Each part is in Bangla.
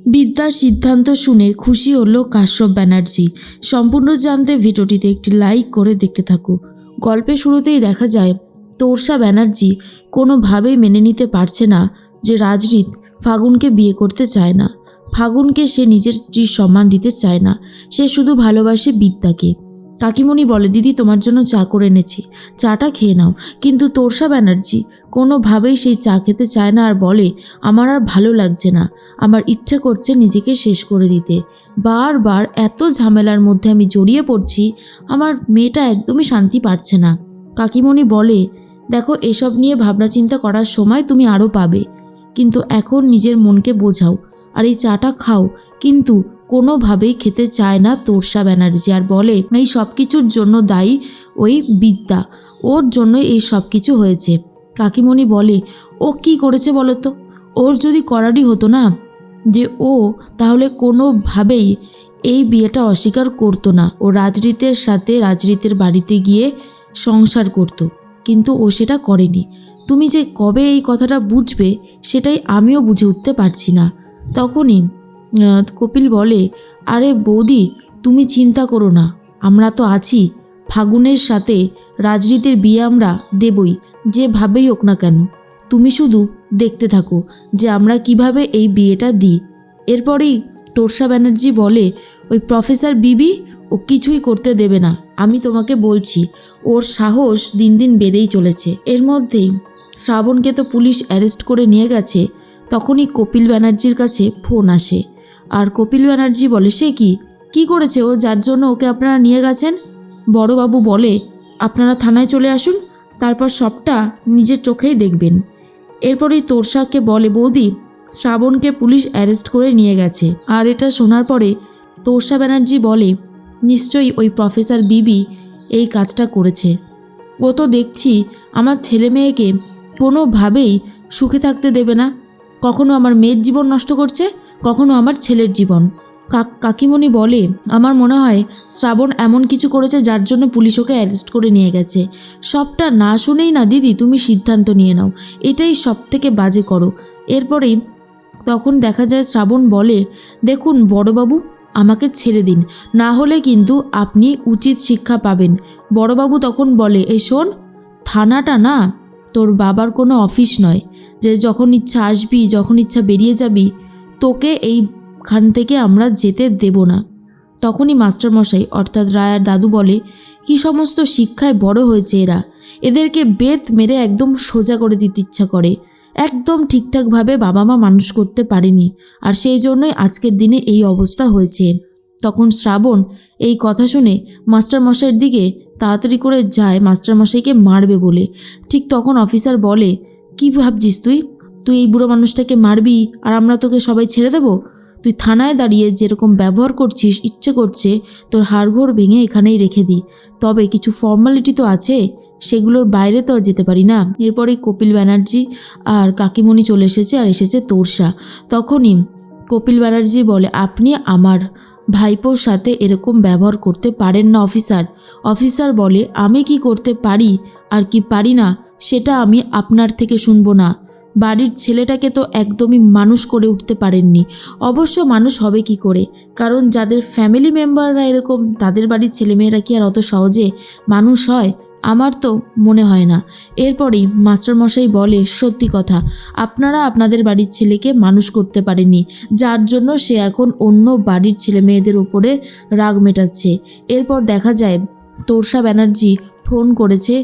বিদ্যার সিদ্ধান্ত শুনে খুশি হলো কাশ্যপ ব্যানার্জি। সম্পূর্ণ জানতে ভিডিওটিতে একটি লাইক করে দেখতে থাকো। গল্পের শুরুতেই দেখা যায় তোর্সা ব্যানার্জি কোনোভাবেই মেনে নিতে পারছে না যে রাজরিত ফাগুনকে বিয়ে করতে চায় না। ফাগুনকে সে নিজের স্ত্রীর সম্মান দিতে চায় না, সে শুধু ভালোবাসে বিদ্যাকে। কাকিমণি বলে, দিদি তোমার জন্য চা করে এনেছি, চাটা খেয়ে নাও। কিন্তু তোর্সা ব্যানার্জি কোনোভাবেই সেই চা খেতে চায় না আর বলে, আমার আর ভালো লাগছে না, আমার ইচ্ছে করছে নিজেকে শেষ করে দিতে। বারবার এত ঝামেলার মধ্যে আমি জড়িয়ে পড়ছি, আমার মেয়েটা একদমই শান্তি পাচ্ছে না। কাকিমণি বলে, দেখো এসব নিয়ে ভাবনা চিন্তা করার সময় তুমি আরও পাবে, কিন্তু এখন নিজের মনকে বোঝাও আর এই চাটা খাও। কিন্তু কোনোভাবেই খেতে চায় না তোর্সা ব্যানার্জি আর বলে, এই সব কিছুর জন্য দায়ী ওই বিদ্যা, ওর জন্যই এই সব কিছু হয়েছে। কাকিমণি বলে, ও কি করেছে বলো তো? ওর যদি করারই হতো না যে ও তাহলে কোনোভাবেই এই বিয়েটা অস্বীকার করতো না। ও রাজরিতের সাথে রাজরিতের বাড়িতে গিয়ে সংসার করত, কিন্তু ও সেটা করেনি। তুমি যে কবে এই কথাটা বুঝবে সেটাই আমিও বুঝে উঠতে পারছি না। তখনই কপিল বলে, আরে বৌদি তুমি চিন্তা করো না, আমরা তো আছি। ফাগুনের সাথে রাজরিতের বিয়ে আমরা দেবই, যেভাবেই হোক না কেন। তুমি শুধু দেখতে থাকো যে আমরা কিভাবে এই বিয়েটা দিই। এরপরেই তোর্সা ব্যানার্জি বলে, ওই প্রফেসর বিবি ও কিছুই করতে দেবে না, আমি তোমাকে বলছি। ওর সাহস দিন দিন বেড়েই চলেছে। এর মধ্যেই শ্রাবণকে তো পুলিশ অ্যারেস্ট করে নিয়ে গেছে। তখনই কপিল ব্যানার্জির কাছে ফোন আসে আর কপিল ব্যানার্জি বলে, সে কি করেছে ও যার জন্য ওকে আপনারা নিয়ে গেছেন? বড়বাবু বলে, আপনারা থানায় চলে আসুন, তারপর সবটা নিজের চোখেই দেখবেন। এরপরেই তোর্সাকে বলে, বৌদি শ্রাবণকে পুলিশ অ্যারেস্ট করে নিয়ে গেছে। আর এটা শোনার পরে তোর্সা ব্যানার্জি বলে, নিশ্চয়ই ওই প্রফেসর বিবি এই কাজটা করেছে। ও তো দেখছি আমার ছেলে মেয়েকে কোনোভাবেই সুখে থাকতে দেবে না, কখনো আমার মেয়ের জীবন নষ্ট করছে, কখনো আমার ছেলের জীবন। কাকিমণি বলে, আমার মনে হয় শ্রাবণ এমন কিছু করেছে যার জন্য পুলিশ ওকে অ্যারেস্ট করে নিয়ে গেছে। সবটা না শুনেই না দিদি তুমি সিদ্ধান্ত নিয়ে নাও, এটাই সব থেকে বাজে করো। এরপরেই তখন দেখা যায় শ্রাবণ বলে, দেখুন বড়বাবু আমাকে ছেড়ে দিন, না হলে কিন্তু আপনি উচিত শিক্ষা পাবেন। বড়বাবু তখন বলে, এই শোন, থানাটা না তোর বাবার কোনো অফিস নয় যে যখন ইচ্ছা আসবি যখন ইচ্ছা বেরিয়ে যাবি। তোকে এইখান থেকে আমরা যেতে দেব না। তখনই মাস্টারমশাই অর্থাৎ রায়ার দাদু বলে, কি সমস্ত শিক্ষায় বড় হয়েছে এরা, এদেরকে বেত মেরে একদম সোজা করে দিতে ইচ্ছা করে। একদম ঠিকঠাকভাবে বাবা মা মানুষ করতে পারেনি, আর সেই জন্যই আজকের দিনে এই অবস্থা হয়েছে। তখন শ্রাবণ এই কথা শুনে মাস্টারমশাইয়ের দিকে তাড়াতাড়ি করে যায় মাস্টারমশাইকে মারবে বলে। ঠিক তখন অফিসার বলে, কি ভাবছিস তুই এই বুড়ো মানুষটাকে মারবি আর আমরা তোকে সবাই ছেড়ে দেব? তুই থানায় দাঁড়িয়ে যেরকম ব্যবহার করছিস, ইচ্ছে করছে তোর হাড়গোড় ভেঙে এখানেই রেখে দিই। তবে কিছু ফর্মালিটি তো আছে, সেগুলোর বাইরে তো যেতে পারি না। এরপরেই কপিল ব্যানার্জি আর কাকিমণি চলে এসেছে আর এসেছে তোর্সা। তখনই কপিল ব্যানার্জি বলে, আপনি আমার ভাইপোর সাথে এরকম ব্যবহার করতে পারেন না অফিসার। অফিসার বলে, আমি কি করতে পারি আর কি পারি না সেটা আমি আপনার থেকে শুনবো না। বাড়ির ছেলেটাকে তো একদমই মানুষ করে উঠতে পারেননি। অবশ্য মানুষ হবে কি করে, কারণ যাদের ফ্যামিলি মেম্বাররা এরকম তাদের বাড়ির ছেলেমেয়েরা কি আর অত সহজে মানুষ হয়? আমার তো মনে হয় না। এরপরেই মাস্টারমশাই বলে, সত্যি কথা, আপনারা আপনাদের বাড়ির ছেলেকে মানুষ করতে পারেননি, যার জন্য সে এখন অন্য বাড়ির ছেলে মেয়েদের উপরে রাগ মেটাচ্ছে। এরপর দেখা যায় তোর্সা ব্যানার্জি ফোন করেছে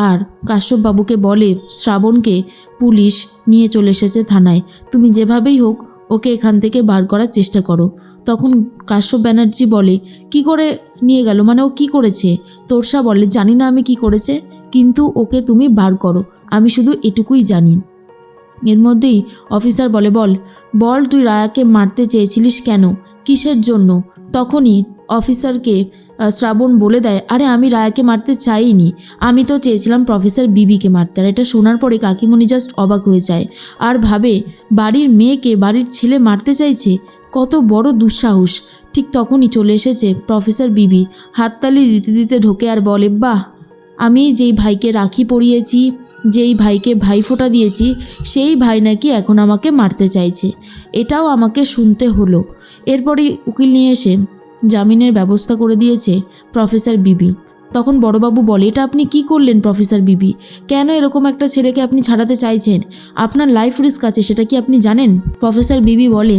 আর কাশ্যপবাবুকে বলে, শ্রাবণকে পুলিশ নিয়ে চলে এসেছে থানায়, তুমি যেভাবেই হোক ওকে এখান থেকে বার করার চেষ্টা করো। তখন কাশ্যপ ব্যানার্জি বলে, কি করে নিয়ে গেল, মানে ও কি করেছে? তোর্সা বলে, জানি না আমি কি করেছে, কিন্তু ওকে তুমি বার করো, আমি শুধু এটুকুই জানি। এর মধ্যেই অফিসার বলে, বল তুই রায়াকে মারতে চেয়েছিলিস কেন, কিসের জন্য? তখনই অফিসারকে শ্রাবণ বলে দেয়, আরে আমি রায়াকে মারতে চাইনি, আমি তো চেয়েছিলাম প্রফেসর বিবিকে মারতে। আর এটা শোনার পরে কাকিমণি জাস্ট অবাক হয়ে যায় আর ভাবে, বাড়ির মেয়েকে বাড়ির ছেলে মারতে চাইছে, কত বড় দুঃসাহস। ঠিক তখনই চলে এসেছে প্রফেসর বিবি, হাততালি দিতে দিতে ঢোকে আর বলে, বাহ, আমি যেই ভাইকে রাখি পরিয়েছি, যেই ভাইকে ভাইফোঁটা দিয়েছি সেই ভাই নাকি এখন আমাকে মারতে চাইছে, এটাও আমাকে শুনতে হলো। এরপরই উকিল নিয়ে এসে জামিনের ব্যবস্থা করে দিয়েছে প্রফেসর বিবি। তখন বড়বাবু বলে, এটা আপনি কি করলেন প্রফেসর বিবি? কেন এরকম একটা ছেলেকে আপনি ছাড়াতে চাইছেন? আপনার লাইফ রিস্ক আছে, সেটা কি আপনি জানেন? প্রফেসর বিবি বলে,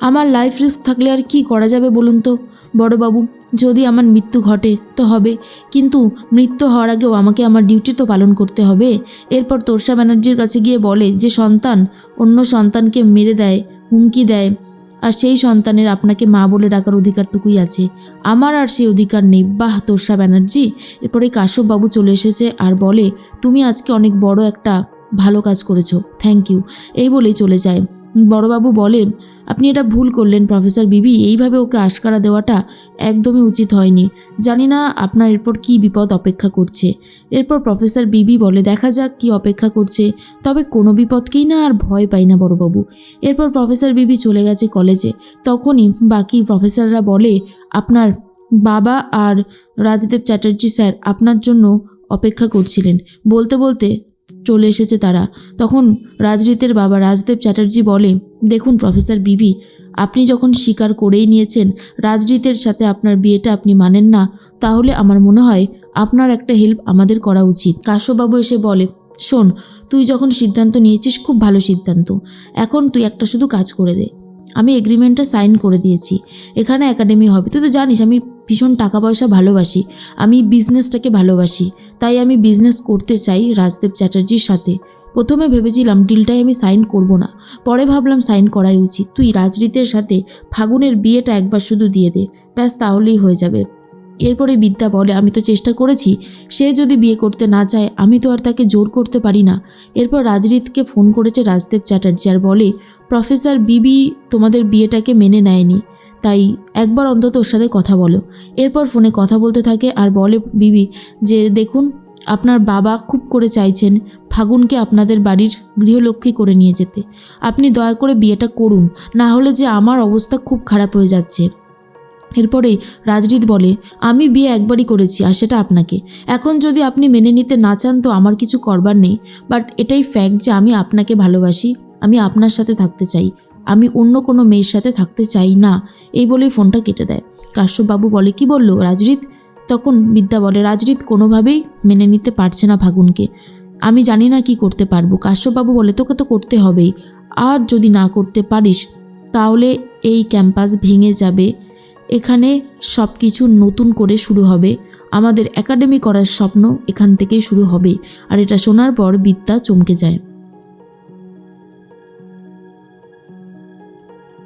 আমার লাইফ রিস্ক থাকলে আর কি করা যাবে বলুন তো বড়বাবু, যদি আমার মৃত্যু ঘটে তো হবে, কিন্তু মৃত্যু হওয়ার আগেও আমাকে আমার ডিউটি তো পালন করতে হবে। এরপর তোর্সা ব্যানার্জির কাছে গিয়ে বলে যে সন্তান অন্য সন্তানকে মেরে দেয়, হুমকি দেয়, আর সেই সন্তানের আপনাকে মা বলে ডাকার অধিকারটুকুই আছে, আমার আর সেই অধিকার নেই। বাহ তোর্সা ব্যানার্জি। এরপরে কাশ্যপবাবু চলে এসেছে আর বলে, তুমি আজকে অনেক বড় একটা ভালো কাজ করেছো, থ্যাংক ইউ, এই বলেই চলে যায়। বড়বাবু বলেন, আপনি এটা ভুল করলেন প্রফেসর বিবি, এইভাবে ওকে আশকারা দেওয়াটা একদমই উচিত হয়নি। জানি না আপনার এরপর কী বিপদ অপেক্ষা করছে। এরপর প্রফেসর বিবি বলে, দেখা যাক কী অপেক্ষা করছে, তবে কোনো বিপদকেই না আর ভয় পাই না বড়বাবু। এরপর প্রফেসর বিবি চলে গেছে কলেজে। তখনই বাকি প্রফেসররা বলে, আপনার বাবা আর রাজদেব চ্যাটার্জি স্যার আপনার জন্য অপেক্ষা করছিলেন। বলতে বলতে চলে এসেছে তারা। তখন রাজরিতের বাবা রাজদেব চ্যাটার্জি বলে, দেখুন প্রফেসর বিবি, আপনি যখন স্বীকার করেই নিয়েছেন রাজরিতের সাথে আপনার বিয়েটা আপনি মানেন না, তাহলে আমার মনে হয় আপনার একটা হেল্প আমাদের করা উচিত। কাশ্যপবাবু এসে বলে, শোন, তুই যখন সিদ্ধান্ত নিয়েছিস খুব ভালো সিদ্ধান্ত, এখন তুই একটা শুধু কাজ করে দে। আমি এগ্রিমেন্টটা সাইন করে দিয়েছি, এখানে একাডেমি হবে। তুই তো জানিস আমি ভীষণ টাকা পয়সা ভালোবাসি, আমি বিজনেসটাকে ভালোবাসি, তাই আমি বিজনেস করতে চাই রাজদেব চ্যাটার্জির সাথে। প্রথমে ভেবেছিলাম ডিলটাই আমি সাইন করব না, পরে ভাবলাম সাইন করাই উচিত। তুই রাজরিতের সাথে ফাগুনের বিয়েটা একবার শুধু দিয়ে দে, ব্যাস তাহলেই হয়ে যাবে। এরপরে বিদ্যা বলে, আমি তো চেষ্টা করেছি, সে যদি বিয়ে করতে না চায় আমি তো আর তাকে জোর করতে পারি না। এরপর রাজরিতকে ফোন করেছে রাজদেব চ্যাটার্জি আর বলে, প্রফেসর বিবি তোমাদের বিয়েটাকে মেনে নেয়নি, তাই একবার অন্তত ওর সাথে কথা বলো। এরপর ফোনে কথা বলতে থাকে আর বলে বিবি যে, দেখুন আপনার বাবা খুব করে চাইছেন ফাগুনকে আপনাদের বাড়ির গৃহলক্ষ্মী করে নিয়ে যেতে, আপনি দয়া করে বিয়েটা করুন, না হলে যে আমার অবস্থা খুব খারাপ হয়ে যাচ্ছে। এরপরে রাজরিত বলে, আমি বিয়ে একবারই করেছি আর সেটা আপনাকে, এখন যদি আপনি মেনে নিতে না চান তো আমার কিছু করবার নেই, বাট এটাই ফ্যাক্ট যে আমি আপনাকে ভালোবাসি, আমি আপনার সাথে থাকতে চাই, আমি অন্য কোনো মেয়ের সাথে থাকতে চাই না। এই বলেই ফোনটা কেটে দেয়। কাশ্যপবাবু বলে, কি বললো রাজরিত? তখন বিদ্যা বলে, রাজরিত কোনোভাবেই মেনে নিতে পারছে না ফাগুনকে, আমি জানি না কি করতে পারবো। কাশ্যপবাবু বলে, তোকে তো করতে হবেই, আর যদি না করতে পারিস তাহলে এই ক্যাম্পাস ভেঙে যাবে, এখানে সব কিছু নতুন করে শুরু হবে, আমাদের একাডেমি করার স্বপ্ন এখান থেকেই শুরু হবে। আর এটা শোনার পর বিদ্যা চমকে যায়।